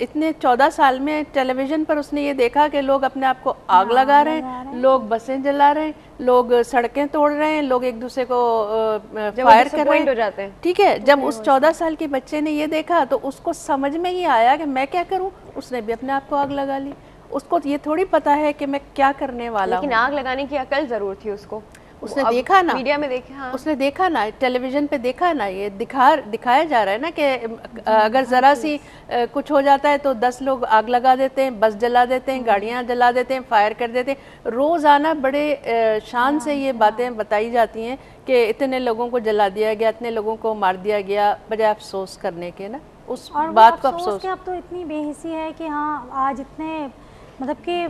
اتنے 14 سال میں ٹیلی ویژن پر اس نے یہ دیکھا کہ لوگ اپنے آپ کو آگ لگا رہے ہیں, لوگ بسیں جلا رہے ہیں, لوگ سڑکیں توڑ رہے ہیں, لوگ ایک دوسرے کو فائر کر رہے ہیں. ٹھیک ہے, جب اس 14 سال کے بچے نے یہ دیکھا تو اس کو سمجھ میں ہی آیا کہ میں کیا کروں, اس نے بھی اپنے آپ کو آگ لگا لی. اس کو یہ تھوڑی پتا ہے کہ میں کیا کرنے والا ہوں. لیکن آگ لگانے کی عقل ضرور تھی اس کو. اس نے دیکھا نا, میڈیا میں دیکھا, اس نے دیکھا نا, ٹیلی ویژن پہ دیکھا نا, یہ دکھایا جا رہا ہے نا کہ اگر ذرا سی کچھ ہو جاتا ہے تو 10 لوگ آگ لگا دیتے ہیں, بس جلا دیتے ہیں, گاڑیاں جلا دیتے ہیں, فائر کر دیتے ہیں. روزانہ بڑے شان سے یہ باتیں بتائی جاتی ہیں کہ اتنے لوگوں کو جلا دیا گیا, اتنے لوگوں کو مار دیا گیا, بجائے افسوس کرنے کے نا اس بات کو افسوس. اب تو اتنی بے حسی ہے کہ ہاں آج اتنے مطلب کہ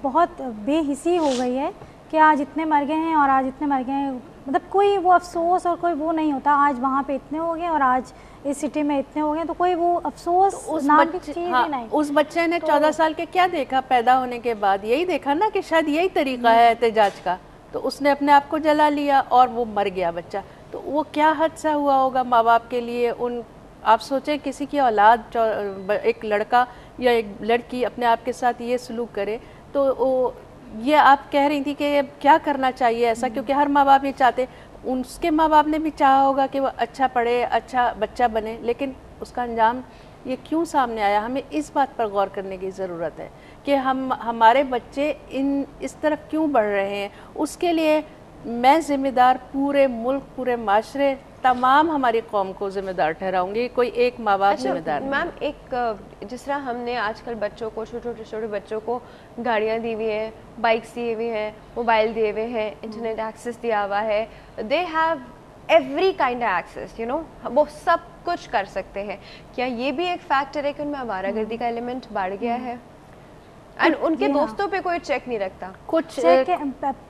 بہت بے حسی ہو گئی ہے کہ آج اتنے مر گئے ہیں اور آج اتنے مر گئے ہیں, مطلب کوئی وہ افسوس اور کوئی وہ نہیں ہوتا. آج وہاں پہ اتنے ہو گئے اور آج اس سٹی میں اتنے ہو گئے, تو کوئی وہ افسوس نام کی چیز ہی نہیں. اس بچے نے 14 سال کے کیا دیکھا پیدا ہونے کے بعد؟ یہی دیکھا نا کہ شاید یہی طریقہ ہے احتجاج کا, تو اس نے اپنے آپ کو جلا لیا اور وہ مر گیا بچہ. تو وہ کیا حادثہ ہوا ہوگا ماں باپ کے لیے. آپ سوچیں کسی کی اولاد, ایک لڑکا یا ایک لڑکی اپنے آپ کے ساتھ یہ سلوک کرے, تو یہ آپ کہہ رہی تھی کہ کیا کرنا چاہیے ایسا, کیونکہ ہر ماں باپ یہ چاہتے, اس کے ماں باپ نے بھی چاہا ہوگا کہ وہ اچھا پڑھے, اچھا بچہ بنے, لیکن اس کا انجام یہ کیوں سامنے آیا؟ ہمیں اس بات پر غور کرنے کی ضرورت ہے کہ ہمارے بچے اس طرف کیوں بڑھ رہے ہیں. اس کے لیے میں ذمہ دار پورے ملک, پورے معاشرے, تمام ہماری قوم کو ذمہ دار ٹھہراؤں گی, کوئی ایک ماں باپ ذمہ دار نہیں. میم ایک جس طرح ہم نے آج کل بچوں کو, چھوٹے بچوں کو گاڑیاں دی ہوئی ہیں, بائکس دیے ہوئے ہیں, موبائل دیے ہوئے ہیں, انٹرنیٹ ایکسیس دیا ہوا ہے, they have every kind of access, you know, وہ سب کچھ کر سکتے ہیں. کیا یہ بھی ایک فیکٹر ہے کہ ان میں آوارہ گردی کا ایلیمنٹ بڑھ گیا ہے؟ اینڈ ان کے دوستوں پہ کوئی چیک نہیں رکھتا. کچھ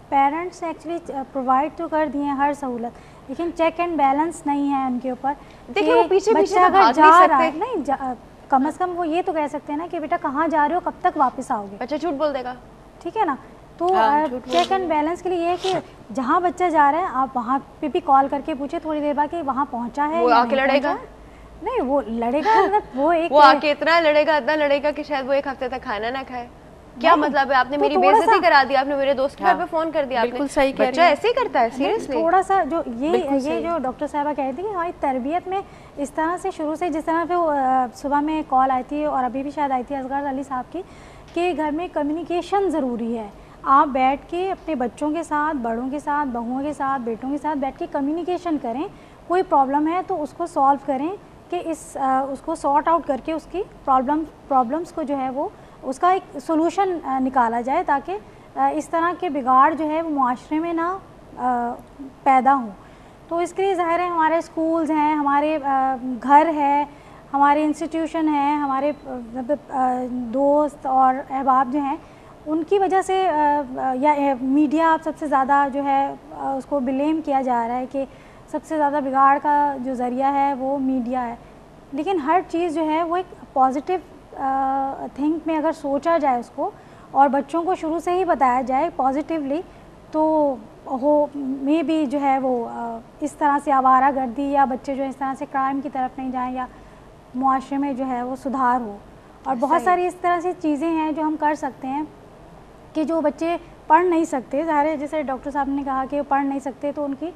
پیرنٹس ایکچولی پرووائڈ تو کر دیے ہیں ہر سہولت, لیکن چیک اینڈ بیلنس نہیں ہے ان کے اوپر. دیکھیں وہ پیچھے بچہ اگر جا رہا ہے, نہیں کم از کم وہ یہ تو کہہ سکتے ہیں نا کہ بیٹا کہاں جا رہے ہو, کب تک واپس آؤ گے. بچہ جھوٹ بول دے گا, ٹھیک ہے نا. تو چیک اینڈ بیلنس کے لیے یہ ہے کہ جہاں بچہ جا رہا ہے آپ وہاں پہ بھی کال کر کے پوچھے تھوڑی دیر بعد کہ وہاں پہنچا ہے. وہ آ کے لڑے گا, نہیں وہ لڑے گا, وہ آ کے اتنا لڑے گا کہ شاید وہ ایک ہفتے تک کھانا نہ کھائے. کیا مطلب ہے؟ آپ نے میری بے عزتی کرا دی, آپ نے میرے دوست کے گھر پہ فون کر دیا. بالکل صحیح کہہ رہی ہیں. بچہ ایسے ہی کرتا ہے سیریسلی. تھوڑا سا جو یہ جو ڈاکٹر صاحبہ کہہ رہی تھی کہ ہماری تربیت میں اس طرح سے شروع سے, جس طرح پہ صبح میں کال آئی تھی اور ابھی بھی شاید آئی تھی اصغر علی صاحب کی, کہ گھر میں کمیونیکیشن ضروری ہے. آپ بیٹھ کے اپنے بچوں کے ساتھ, بڑوں کے ساتھ, بہوؤں کے ساتھ, بیٹوں کے ساتھ بیٹھ کے کمیونیکیشن کریں. کوئی پرابلم ہے تو اس کو سالو کریں, کہ اس کو سارٹ آؤٹ کر کے اس کی پرابلمس کو جو ہے وہ اس کا ایک سولوشن نکالا جائے, تاکہ اس طرح کے بگاڑ جو ہے وہ معاشرے میں نہ پیدا ہوں. تو اس کے لیے ظاہر ہے ہمارے اسکولز ہیں, ہمارے گھر ہے, ہمارے انسٹیٹیوشن ہیں, ہمارے دوست اور احباب جو ہیں, ان کی وجہ سے یا میڈیا سب سے زیادہ جو ہے اس کو بلیم کیا جا رہا ہے کہ سب سے زیادہ بگاڑ کا جو ذریعہ ہے وہ میڈیا ہے. لیکن ہر چیز جو ہے وہ ایک پازیٹیو تھنک میں اگر سوچا جائے اس کو, اور بچوں کو شروع سے ہی بتایا جائے پازیٹیولی, تو وہ میں بھی جو ہے وہ اس طرح سے آوارہ گردی یا بچے جو اس طرح سے کرائم کی طرف نہیں جائیں, یا معاشرے میں جو ہے وہ سدھار ہو. اور بہت ساری اس طرح سے چیزیں ہیں جو ہم کر سکتے ہیں کہ جو بچے پڑھ نہیں سکتے, ظاہر ہے جیسے ڈاکٹر صاحب نے کہا کہ وہ پڑھ نہیں سکتے, تو ان کی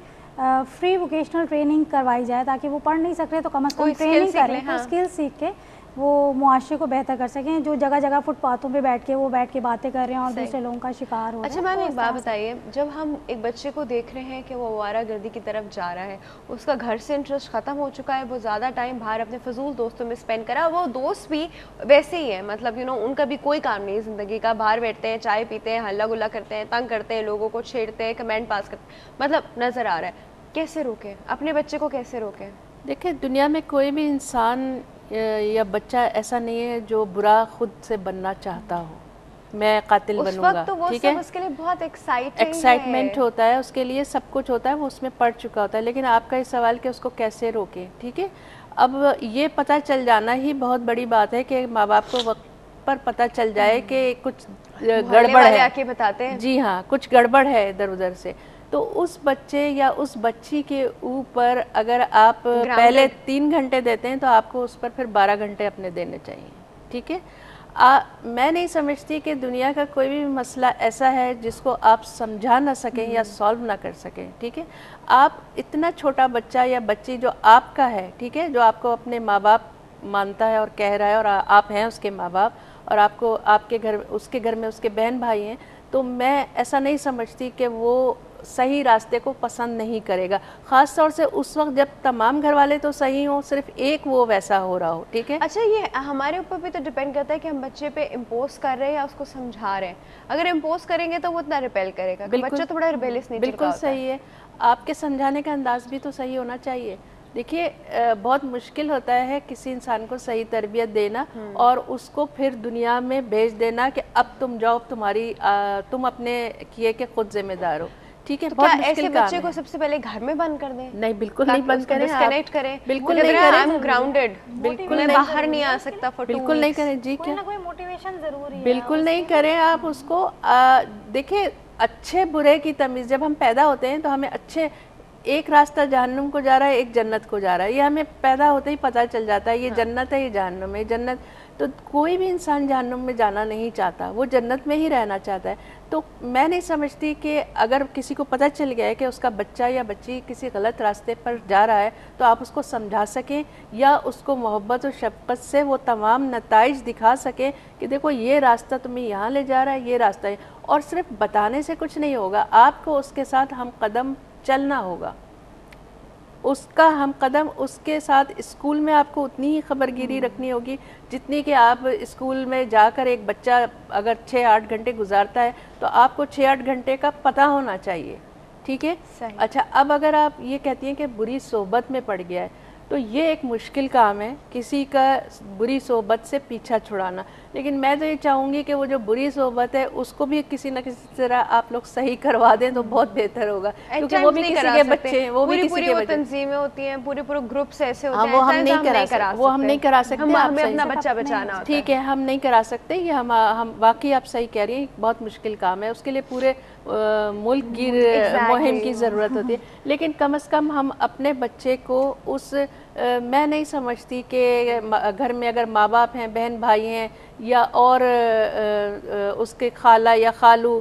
فری ووکیشنل ٹریننگ کروائی جائے, تاکہ وہ پڑھ نہیں سکتے تو کم از کم ٹریننگ کریں, تو اسکل سیکھ کے وہ معاشرے کو بہتر کر سکیں. جو جگہ جگہ فٹ پاتھوں پہ بیٹھ کے باتیں کر رہے ہیں اور دوسرے لوگوں کا شکار ہو رہے ہیں. اچھا میم ایک بات بتائیے, جب ہم ایک بچے کو دیکھ رہے ہیں کہ وہ آوارہ گردی کی طرف جا رہا ہے, اس کا گھر سے انٹرسٹ ختم ہو چکا ہے, وہ زیادہ ٹائم باہر اپنے فضول دوستوں میں اسپینڈ کرا, وہ دوست بھی ویسے ہی ہیں, مطلب ان کا بھی کوئی کام نہیں زندگی کا, باہر بیٹھتے ہیں, چائے پیتے ہیں, ہلا گلا کرتے ہیں, تنگ کرتے ہیں, لوگوں کو چھیڑتے ہیں, کمنٹ پاس کرتے ہیں, مطلب نظر آ رہا ہے. کیسے روکیں اپنے بچے کو, کیسے روکیں؟ دیکھیں دنیا میں کوئی بھی انسان یا بچہ ایسا نہیں ہے جو برا خود سے بننا چاہتا ہو. میں قاتل بنوں گا, ٹھیک ہے, اس کے لیے بہت ایکسائٹمنٹ ہوتا ہے, اس کے لیے سب کچھ ہوتا ہے, وہ اس میں پڑ چکا ہوتا ہے. لیکن آپ کا یہ سوال کہ اس کو کیسے روکیں, ٹھیک ہے. اب یہ پتہ چل جانا ہی بہت بڑی بات ہے کہ ماں باپ کو وقت پر پتہ چل جائے کہ کچھ گڑبڑ ہے, آ کے بتاتے ہیں, جی ہاں کچھ گڑبڑ ہے ادھر ادھر سے. تو اس بچے یا اس بچی کے اوپر اگر آپ پہلے 3 گھنٹے دیتے ہیں تو آپ کو اس پر پھر 12 گھنٹے اپنے دینے چاہیے. ٹھیک ہے. میں نہیں سمجھتی کہ دنیا کا کوئی بھی مسئلہ ایسا ہے جس کو آپ سمجھا نہ سکیں یا سالو نہ کر سکیں. ٹھیک ہے, آپ اتنا چھوٹا بچہ یا بچی جو آپ کا ہے, ٹھیک ہے, جو آپ کو اپنے ماں باپ مانتا ہے اور کہہ رہا ہے اور آپ ہیں اس کے ماں باپ, اور آپ کو آپ کے گھر اس کے گھر میں اس کے بہن بھائی ہیں, تو میں ایسا نہیں سمجھتی کہ وہ صحیح راستے کو پسند نہیں کرے گا, خاص طور سے اس وقت جب تمام گھر والے تو صحیح ہوں, صرف ایک وہ ویسا ہو رہا ہو. ٹھیک ہے. اچھا, یہ ہمارے اوپر بھی تو ڈیپینڈ کرتا ہے کہ ہم بچے پہ امپوز کر رہے ہیں یا اس کو سمجھا رہے ہیں. اگر امپوز کریں گے تو وہ اتنا ریپیل کرے گا. بچہ تو بڑا ریبیلیس نیچر کا ہوتا ہے. بالکل صحیح ہے. آپ کے سمجھانے کا انداز بھی تو صحیح ہونا چاہیے. دیکھیے, بہت مشکل ہوتا ہے کسی انسان کو صحیح تربیت دینا اور اس کو پھر دنیا میں بھیج دینا کہ اب تم جاؤ, تم اپنے کیے کے خود ذمہ دار ہو. ٹھیک ہے, بہت مشکل کام ہے. ایسے بچے کو سب سے پہلے گھر میں بند کر دیں؟ نہیں, بالکل نہیں بند کریں, ڈسکنیکٹ کریں. بالکل نہیں کریں. آئی ایم گراؤنڈڈ, بالکل باہر نہیں آ سکتا فور 2 ویکس. بالکل نہیں کریں. جی, کوئی نہ کوئی موٹیویشن ضروری ہے. بالکل نہیں کریں آپ اس کو. دیکھیں, اچھے برے کی تمیز, جب ہم پیدا ہوتے ہیں تو ہمیں اچھے, ایک راستہ جہنم کو جا رہا ہے, ایک جنت کو جا رہا ہے, یہ ہمیں پیدا ہوتے ہی پتہ چل جاتا ہے. یہ جنت ہے, یہ جہنم ہے. جنت تو کوئی بھی انسان جہنم میں جانا نہیں چاہتا, وہ جنت میں ہی رہنا چاہتا ہے. تو میں نہیں سمجھتی کہ اگر کسی کو پتہ چل گیا ہے کہ اس کا بچہ یا بچی کسی غلط راستے پر جا رہا ہے تو آپ اس کو سمجھا سکیں یا اس کو محبت و شفقت سے وہ تمام نتائج دکھا سکیں کہ دیکھو یہ راستہ تمہیں یہاں لے جا رہا ہے, یہ راستہ ہے. اور صرف بتانے سے کچھ نہیں ہوگا, آپ کو اس کے ساتھ ہم قدم چلنا ہوگا. اس کا ہم قدم اس کے ساتھ اسکول میں آپ کو اتنی ہی خبر گیری رکھنی ہوگی جتنی کہ آپ اسکول میں جا کر, ایک بچہ اگر 6-8 گھنٹے گزارتا ہے تو آپ کو 6-8 گھنٹے کا پتہ ہونا چاہیے. ٹھیک ہے. اچھا, اب اگر آپ یہ کہتی ہیں کہ بری صحبت میں پڑ گیا ہے تو یہ ایک مشکل کام ہے کسی کا بری صحبت سے پیچھا چھڑانا. لیکن میں تو یہ چاہوں گی کہ وہ جو بری صحبت ہے اس کو بھی کسی نہ کسی طرح آپ لوگ صحیح کروا دیں تو بہت بہتر ہوگا, کیونکہ وہ بھی کسی کے بچے ہیں, وہ بھی کسی کے بچے, تنظیمیں ہوتی ہیں, پورے گروپس ایسے ہوتے ہیں, وہ ہم نہیں کرا سکتے. ہمیں اپنا بچہ بچانا ہوتا ہے. ٹھیک ہے, ہم نہیں کرا سکتے, یہ ہم واقعی آپ صحیح کہہ رہی ہیں, بہت مشکل کام ہے. اس کے لیے پورے ملک کی مہم کی ضرورت ہوتی ہے. لیکن کم از کم ہم اپنے بچے کو اس, میں نہیں سمجھتی کہ گھر میں اگر ماں باپ ہیں, بہن بھائی ہیں, یا اور اس کے خالہ یا خالو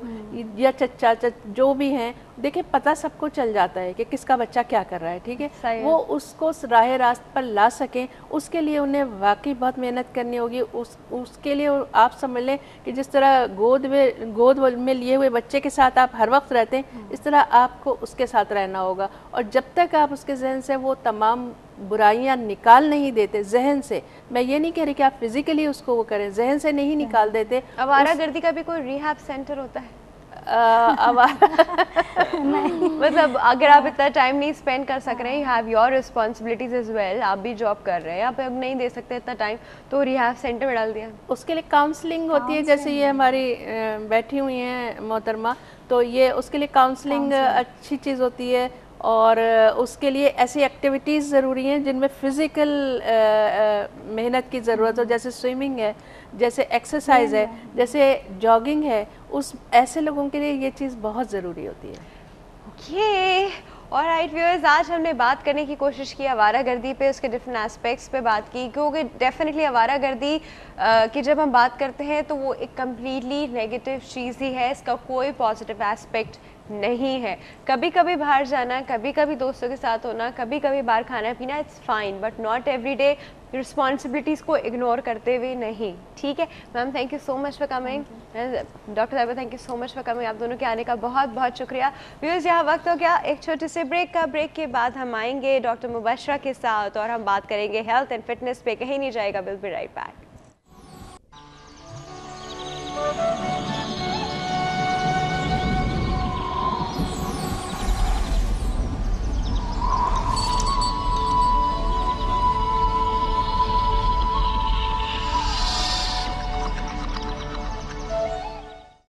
یا چچا جو بھی ہیں, دیکھیں پتہ سب کو چل جاتا ہے کہ کس کا بچہ کیا کر رہا ہے. ٹھیک ہے, وہ اس کو راہ راست پر لا سکیں, اس کے لیے انہیں واقعی بہت محنت کرنی ہوگی. اس کے لیے آپ سمجھ لیں کہ جس طرح گود میں لیے ہوئے بچے کے ساتھ آپ ہر وقت رہتے ہیں, اس طرح آپ کو اس کے ساتھ رہنا ہوگا. اور جب تک آپ اس کے ذہن سے وہ تمام برائیاں نکال نہیں دیتے, ذہن سے, میں یہ نہیں کہہ رہی کہ آپ فزیکلی اس کو وہ کریں, ذہن سے نہیں نکال دیتے. آوارہ گردی کا بھی کوئی ریہیب سینٹر ہوتا ہے؟ مطلب اگر آپ اتنا ٹائم نہیں اسپینڈ کر سک رہے ہیں, you have your responsibilities as well, آپ بھی جاب کر رہے ہیں, آپ اب نہیں دے سکتے اتنا ٹائم, تو ریہیب سینٹر میں ڈال دیا. اس کے لیے کاؤنسلنگ ہوتی ہے, جیسے یہ ہماری بیٹھی ہوئی ہیں محترمہ, تو یہ اس کے لیے کاؤنسلنگ اچھی چیز ہوتی ہے. اور اس کے لیے ایسی ایکٹیویٹیز ضروری ہیں جن میں فزیکل محنت کی ضرورت ہو, جیسے سوئمنگ ہے, جیسے ایکسرسائز ہے, جیسے جاگنگ ہے. ایسے لوگوں کے لیے یہ چیز بہت ضروری ہوتی ہے. اوکے, آلرائٹ ویورز, آج ہم نے بات کرنے کی کوشش کی آوارہ گردی پہ, اس کے ڈفرینٹ ایسپیکٹس پہ بات کی, کیونکہ ڈیفینیٹلی آوارہ گردی کی جب ہم بات کرتے ہیں تو وہ ایک کمپلیٹلی نیگیٹو چیز ہی ہے, اس کا کوئی پازیٹیو ایسپیکٹ نہیں ہے. کبھی کبھی باہر جانا, کبھی کبھی دوستوں کے ساتھ ہونا, کبھی کبھی باہر کھانا پینا, it's fine, but not every day. Responsibilities کو اگنور کرتے ہوئے نہیں. ٹھیک ہے ma'am, thank you so much for coming. Doctor Tayyaba, thank you so much for coming. آپ دونوں کے آنے کا بہت بہت شکریہ. ویورز, یہاں وقت ہو گیا ایک چھوٹے سے بریک کا. بریک کے بعد ہم آئیں گے ڈاکٹر مبشرہ کے ساتھ اور ہم بات کریں گے ہیلتھ اینڈ فٹنس پہ. کہیں نہیں جائے گا, ول بی رائٹ بیک.